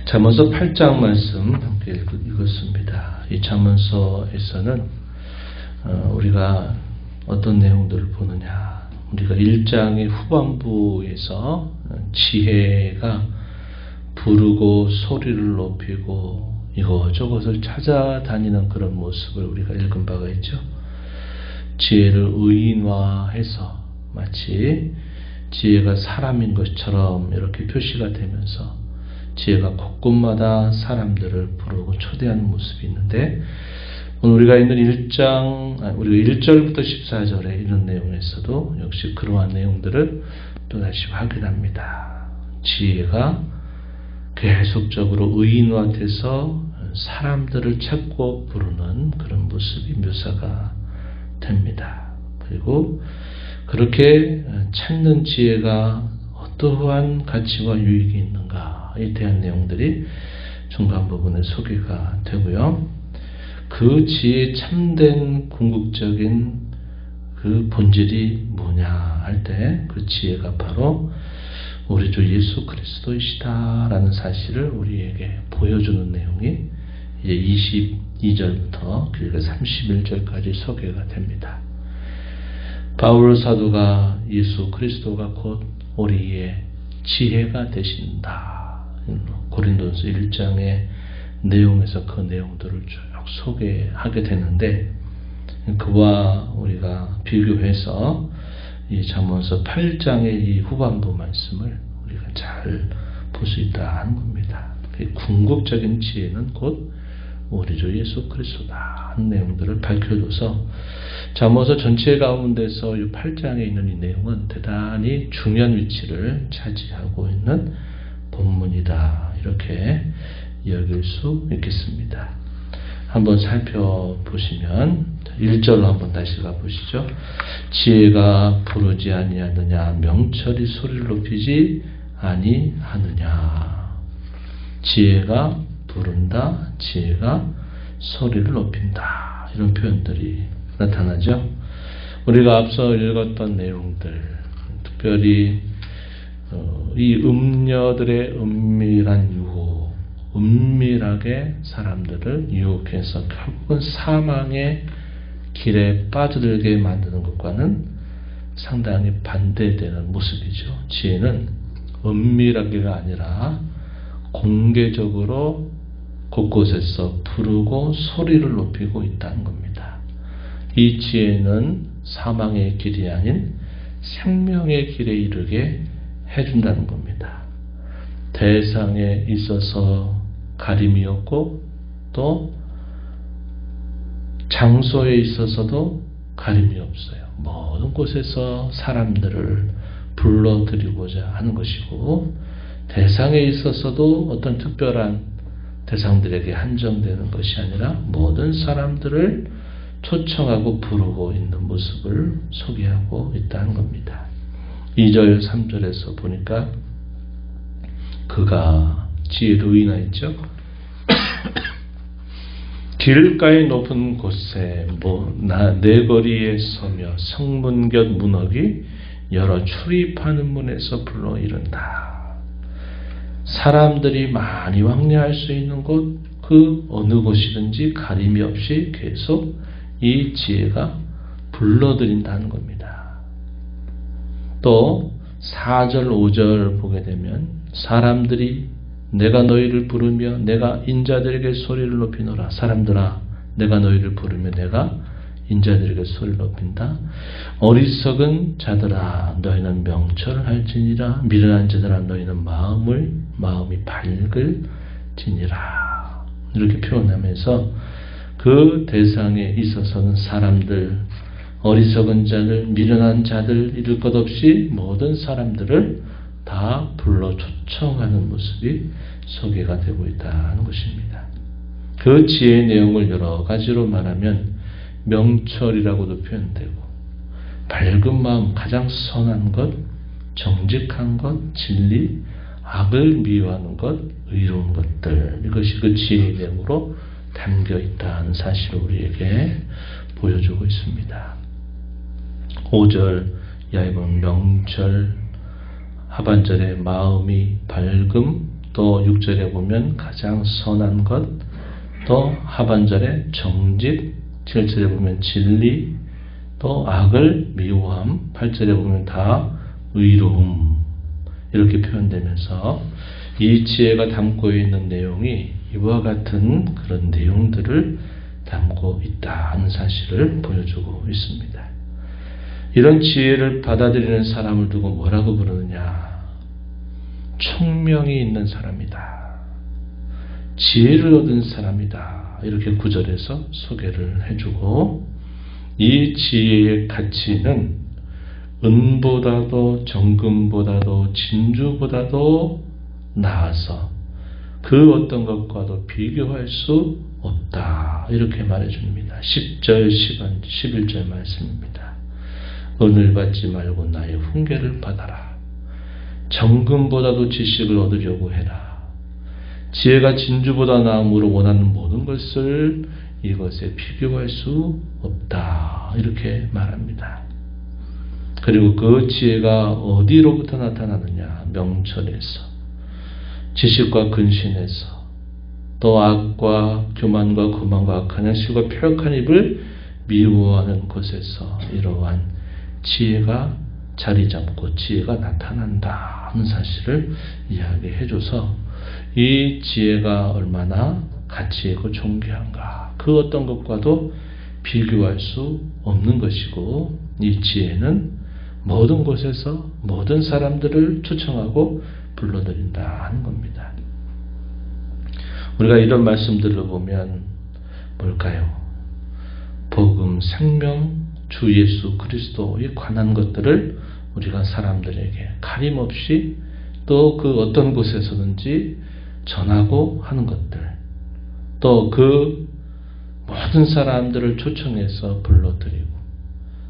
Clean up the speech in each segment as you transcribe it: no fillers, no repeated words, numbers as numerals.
잠언서 8장 말씀 함께 읽었습니다. 이 잠언서에서는 우리가 어떤 내용들을 보느냐, 우리가 1장의 후반부에서 지혜가 부르고 소리를 높이고 이것저것을 찾아다니는 그런 모습을 우리가 읽은 바가 있죠. 지혜를 의인화해서 마치 지혜가 사람인 것처럼 이렇게 표시가 되면서 지혜가 곳곳마다 사람들을 부르고 초대하는 모습이 있는데, 오늘 우리가 있는 1장, 우리가 1절부터 14절에 이런 내용에서도 역시 그러한 내용들을 또다시 확인합니다. 지혜가 계속적으로 의인화돼서 사람들을 찾고 부르는 그런 모습이 묘사가 됩니다. 그리고 그렇게 찾는 지혜가 어떠한 가치와 유익이 있는가에 대한 내용들이 중간 부분에 소개가 되고요. 그 지혜의 참된 궁극적인 그 본질이 뭐냐 할 때 그 지혜가 바로 우리 주 예수 그리스도이시다라는 사실을 우리에게 보여주는 내용이 이제 22절부터 그리고 31절까지 소개가 됩니다. 바울 사도가 예수 그리스도가 곧 우리의 지혜가 되신다. 고린도서 1장의 내용에서 그 내용들을 쭉 소개하게 되는데, 그와 우리가 비교해서 이 잠언서 8장의 이 후반부 말씀을 우리가 잘 볼 수 있다 하는 겁니다. 궁극적인 지혜는 곧 우리 주 예수 그리스도다 하는 내용들을 밝혀줘서 잠언서 전체 가운데서 이 8장에 있는 이 내용은 대단히 중요한 위치를 차지하고 있는 본문이다, 이렇게 여길 수 있겠습니다. 한번 살펴보시면 1절로 한번 다시 가보시죠. 지혜가 부르지 아니하느냐, 명철이 소리를 높이지 아니하느냐. 지혜가 부른다, 지혜가 소리를 높인다, 이런 표현들이 나타나죠. 우리가 앞서 읽었던 내용들, 특별히 이 음녀들의 은밀한 유혹, 은밀하게 사람들을 유혹해서 결국은 사망의 길에 빠져들게 만드는 것과는 상당히 반대되는 모습이죠. 지혜는 은밀하게가 아니라 공개적으로 곳곳에서 부르고 소리를 높이고 있다는 겁니다. 이 지혜는 사망의 길이 아닌 생명의 길에 이르게 해준다는 겁니다. 대상에 있어서 가림이 없고 또 장소에 있어서도 가림이 없어요. 모든 곳에서 사람들을 불러들이고자 하는 것이고, 대상에 있어서도 어떤 특별한 대상들에게 한정되는 것이 아니라 모든 사람들을 초청하고 부르고 있는 모습을 소개하고 있다는 겁니다. 2절 3절에서 보니까 그가 지혜로 인하였죠. 길가의 높은 곳에 내거리에 서며 성문 곁 문허기 여러 출입하는 문에서 불러 이른다. 사람들이 많이 왕래할 수 있는 곳, 그 어느 곳이든지 가림이 없이 계속 이 지혜가 불러들인다는 겁니다. 또 4절 5절 보게 되면 사람들이 내가 너희를 부르며 내가 인자들에게 소리를 높이노라. 사람들아, 내가 너희를 부르며 내가 인자들에게 소리를 높인다. 어리석은 자들아, 너희는 명철을 할지니라. 미련한 자들아, 너희는 마음이 밝을지니라. 이렇게 표현하면서 그 대상에 있어서는 사람들, 어리석은 자들, 미련한 자들, 이를 것 없이 모든 사람들을 다 불러 초청하는 모습이 소개가 되고 있다는 것입니다. 그 지혜의 내용을 여러 가지로 말하면 명철이라고도 표현되고, 밝은 마음, 가장 선한 것, 정직한 것, 진리, 악을 미워하는 것, 의로운 것들, 이것이 그 지혜의 내용으로 담겨 있다는 사실을 우리에게 보여주고 있습니다. 5절 얇은 명철, 하반절에 마음이 밝음, 또 6절에 보면 가장 선한 것, 또 하반절에 정직, 7절에 보면 진리, 또 악을 미워함, 8절에 보면 다 의로움, 이렇게 표현되면서 이 지혜가 담고 있는 내용이 이와 같은 그런 내용들을 담고 있다는 사실을 보여주고 있습니다. 이런 지혜를 받아들이는 사람을 두고 뭐라고 부르느냐? 총명이 있는 사람이다. 지혜를 얻은 사람이다. 이렇게 구절에서 소개를 해주고, 이 지혜의 가치는 은보다도 정금보다도 진주보다도 나아서 그 어떤 것과도 비교할 수 없다. 이렇게 말해줍니다. 10절, 11절 말씀입니다. 은을 받지 말고 나의 훈계를 받아라. 정금보다도 지식을 얻으려고 해라. 지혜가 진주보다 나음으로 원하는 모든 것을 이것에 비교할 수 없다. 이렇게 말합니다. 그리고 그 지혜가 어디로부터 나타나느냐? 명철에서, 지식과 근신에서, 또 악과 교만과 거만과 악한 행실과 폐역한 입을 미워하는 곳에서 이러한 지혜가 자리 잡고 지혜가 나타난다 하는 사실을 이야기해줘서 이 지혜가 얼마나 가치 있고 존귀한가, 그 어떤 것과도 비교할 수 없는 것이고, 이 지혜는 모든 곳에서 모든 사람들을 초청하고 불러들인다 하는 겁니다. 우리가 이런 말씀들을 보면 뭘까요? 복음, 생명, 주 예수 그리스도에 관한 것들을 우리가 사람들에게 가림없이 또 그 어떤 곳에서든지 전하고 하는 것들, 또 그 모든 사람들을 초청해서 불러들이고,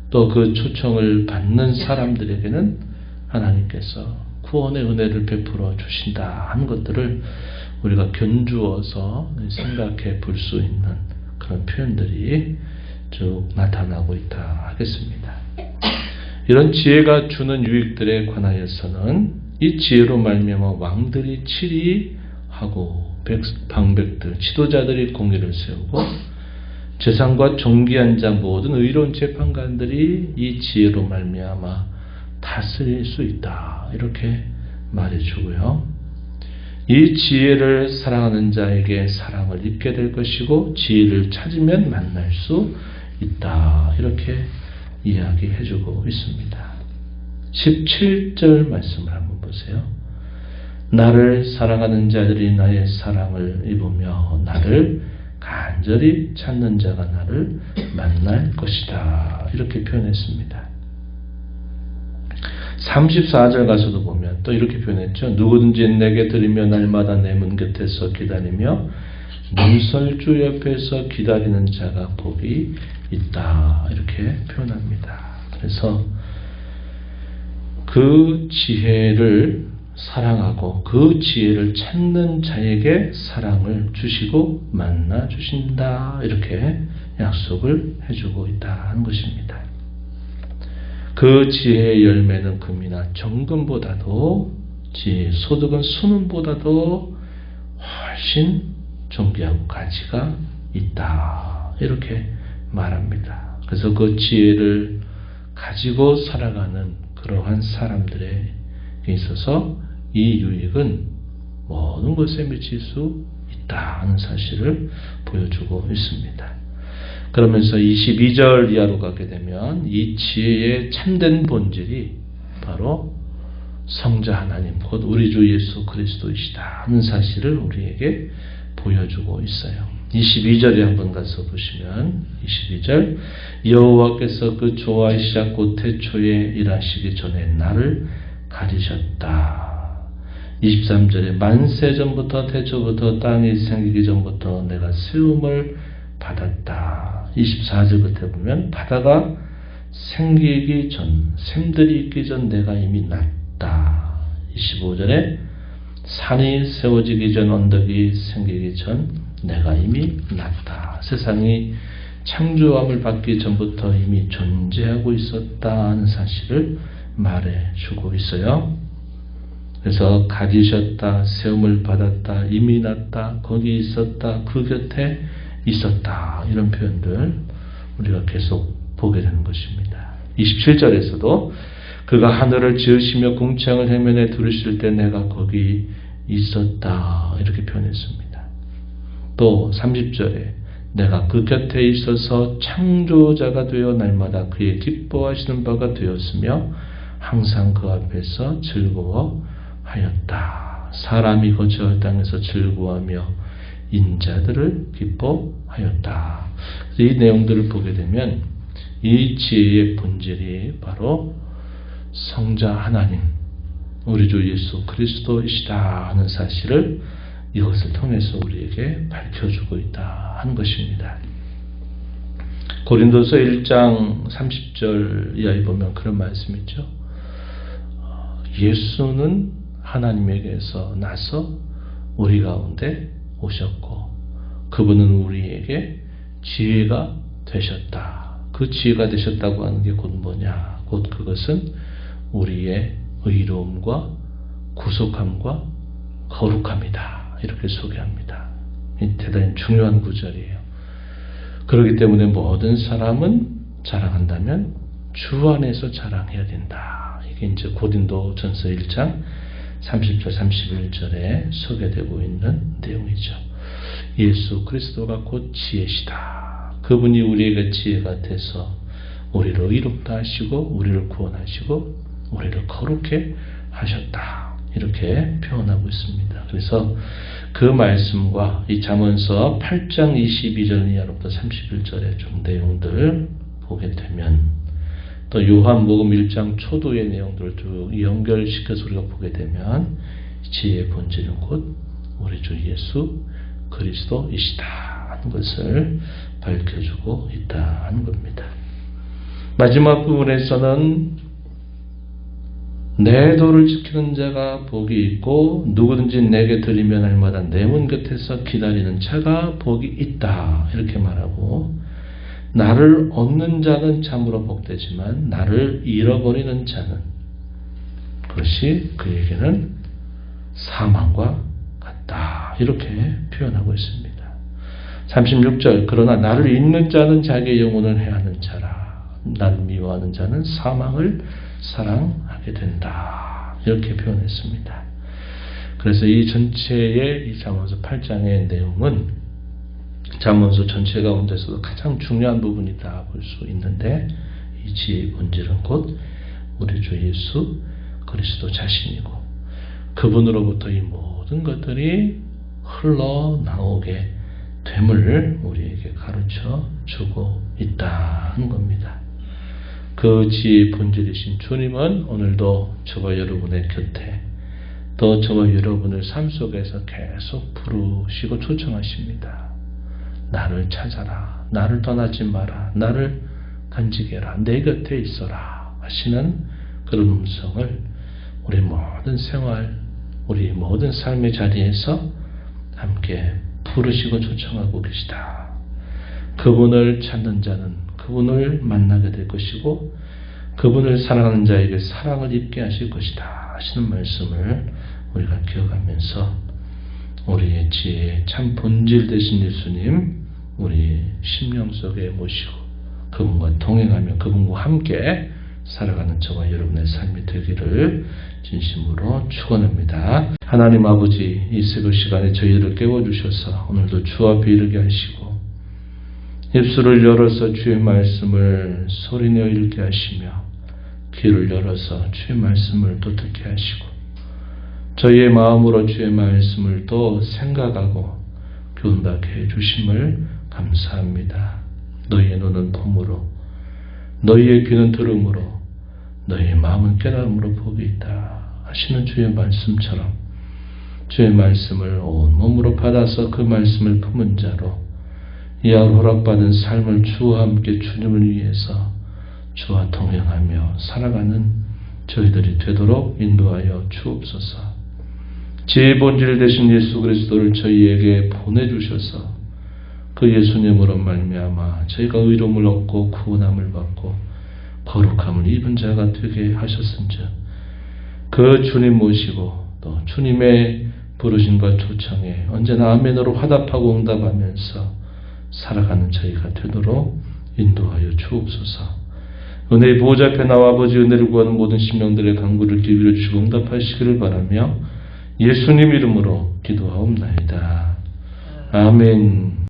또 그 초청을 받는 사람들에게는 하나님께서 구원의 은혜를 베풀어 주신다 하는 것들을 우리가 견주어서 생각해 볼 수 있는 그런 표현들이 쭉 나타나고 있다 하겠습니다. 이런 지혜가 주는 유익들에 관하여서는 이 지혜로 말미암아 왕들이 치리하고 방백들, 지도자들이 공의를 세우고 재상과 존귀한 자 모든 의로운 재판관들이 이 지혜로 말미암아 다스릴 수 있다. 이렇게 말해주고요. 이 지혜를 사랑하는 자에게 사랑을 입게 될 것이고 지혜를 찾으면 만날 수 있다. 이렇게 이야기해주고 있습니다. 17절 말씀을 한번 보세요. 나를 사랑하는 자들이 나의 사랑을 입으며 나를 간절히 찾는 자가 나를 만날 것이다. 이렇게 표현했습니다. 34절 가서도 보면 또 이렇게 표현했죠. 누구든지 내게 들으며 날마다 내 문 곁에서 기다리며 문설주 옆에서 기다리는 자가 복이 있다. 이렇게 표현합니다. 그래서 그 지혜를 사랑하고 그 지혜를 찾는 자에게 사랑을 주시고 만나 주신다. 이렇게 약속을 해주고 있다는 것입니다. 그 지혜의 열매는 금이나 정금보다도, 지혜의 소득은 순금보다도 훨씬 존귀하고 가치가 있다. 이렇게 말합니다. 그래서 그 지혜를 가지고 살아가는 그러한 사람들에 있어서 이 유익은 모든 것에 미칠 수 있다는 사실을 보여주고 있습니다. 그러면서 22절 이하로 가게 되면 이 지혜의 참된 본질이 바로 성자 하나님 곧 우리 주 예수 그리스도이시다 하는 사실을 우리에게 보여주고 있어요. 22절에 한번 가서 보시면 22절 여호와께서 그 조화의 곧 태초에 일하시기 전에 나를 가리셨다. 23절에 만세 전부터 태초부터 땅이 생기기 전부터 내가 세움을 받았다. 24절 끝에 보면 바다가 생기기 전, 샘들이 있기 전 내가 이미 났다. 25절에 산이 세워지기 전, 언덕이 생기기 전 내가 이미 났다. 세상이 창조함을 받기 전부터 이미 존재하고 있었다는 사실을 말해주고 있어요. 그래서 가지셨다, 세움을 받았다, 이미 났다, 거기 있었다, 그 곁에 있었다. 이런 표현들 우리가 계속 보게 되는 것입니다. 27절에서도 그가 하늘을 지으시며 궁창을 해면에 두르실 때 내가 거기 있었다. 이렇게 표현했습니다. 또 30절에 내가 그 곁에 있어서 창조자가 되어 날마다 그의 기뻐하시는 바가 되었으며 항상 그 앞에서 즐거워하였다. 사람이 거처할 땅에서 즐거워하며 인자들을 기뻐하였다. 이 내용들을 보게 되면 이 지혜의 본질이 바로 성자 하나님, 우리 주 예수 그리스도이시다 하는 사실을 이것을 통해서 우리에게 밝혀주고 있다 하는 것입니다. 고린도서 1장 30절 이하에 보면 그런 말씀이 있죠. 예수는 하나님에게서 나서 우리 가운데 오셨고 그분은 우리에게 지혜가 되셨다. 그 지혜가 되셨다고 하는 게 곧 뭐냐? 곧 그것은 우리의 의로움과 구속함과 거룩함이다. 이렇게 소개합니다. 대단히 중요한 구절이에요. 그렇기 때문에 모든 사람은 자랑한다면 주 안에서 자랑해야 된다. 이게 이제 고린도전서 1장 30절 31절에 소개되고 있는 내용이죠. 예수 그리스도가 곧 지혜시다. 그분이 우리에게 지혜가 돼서 우리를 의롭다 하시고 우리를 구원하시고 우리를 거룩해 하셨다. 이렇게 표현하고 있습니다. 그래서 그 말씀과 이 잠언서 8장 22절 이하로부터 31절의 좀 내용들 보게 되면 또 요한복음 1장 초도의 내용들을 쭉 연결시켜서 우리가 보게 되면 지혜의 본질은 곧 우리 주 예수 그리스도이시다 하는 것을 밝혀주고 있다 하는 겁니다. 마지막 부분에서는 내 도를 지키는 자가 복이 있고 누구든지 내게 드리면 날마다 내 문 곁에서 기다리는 자가 복이 있다 이렇게 말하고 나를 얻는 자는 참으로 복되지만 나를 잃어버리는 자는 그것이 그에게는 사망과 같다 이렇게 표현하고 있습니다. 36절 그러나 나를 잊는 자는 자기의 영혼을 해하는 자라 나를 미워하는 자는 사망을 사랑하게 된다. 이렇게 표현했습니다. 그래서 이 전체의 이 잠언서 8장의 내용은 잠언서 전체 가운데서도 가장 중요한 부분이다 볼 수 있는데 이 지혜의 본질은 곧 우리 주 예수 그리스도 자신이고 그분으로부터 이 모든 것들이 흘러나오게 됨을 우리에게 가르쳐 주고 있다는 겁니다. 그 지혜의 본질이신 주님은 오늘도 저와 여러분의 곁에 또 저와 여러분을 삶 속에서 계속 부르시고 초청하십니다. 나를 찾아라. 나를 떠나지 마라. 나를 간직해라. 내 곁에 있어라 하시는 그런 음성을 우리 모든 생활, 우리 모든 삶의 자리에서 함께 부르시고 초청하고 계시다. 그분을 찾는 자는 그분을 만나게 될 것이고 그분을 사랑하는 자에게 사랑을 입게 하실 것이다 하시는 말씀을 우리가 기억하면서 우리의 지혜의 참 본질 되신 예수님 우리 심령 속에 모시고 그분과 동행하며 그분과 함께 살아가는 저와 여러분의 삶이 되기를 진심으로 축원합니다. 하나님 아버지 이 새벽 시간에 저희를 깨워주셔서 오늘도 주 앞에 이르게 하시고 입술을 열어서 주의 말씀을 소리내어 읽게 하시며 귀를 열어서 주의 말씀을 또 듣게 하시고 저희의 마음으로 주의 말씀을 또 생각하고 교훈받게 해주심을 감사합니다. 너희의 눈은 봄으로 너희의 귀는 들음으로 너희의 마음은 깨달음으로 복이 있다 하시는 주의 말씀처럼 주의 말씀을 온몸으로 받아서 그 말씀을 품은 자로 이하 허락받은 삶을 주와 함께 주님을 위해서 주와 동행하며 살아가는 저희들이 되도록 인도하여 주옵소서. 지혜의 본질 되신 예수 그리스도를 저희에게 보내주셔서 그 예수님으로 말미암아 저희가 의로움을 얻고 구원함을 받고 거룩함을 입은 자가 되게 하셨은즉 그 주님 모시고 또 주님의 부르심과 초청에 언제나 아멘으로 화답하고 응답하면서 살아가는 저희가 되도록 인도하여 주옵소서. 은혜의 보호자 앞에 나와 아버지 은혜를 구하는 모든 심령들의 간구를 기울여 주시고 응답하시기를 바라며 예수님 이름으로 기도하옵나이다. 아멘.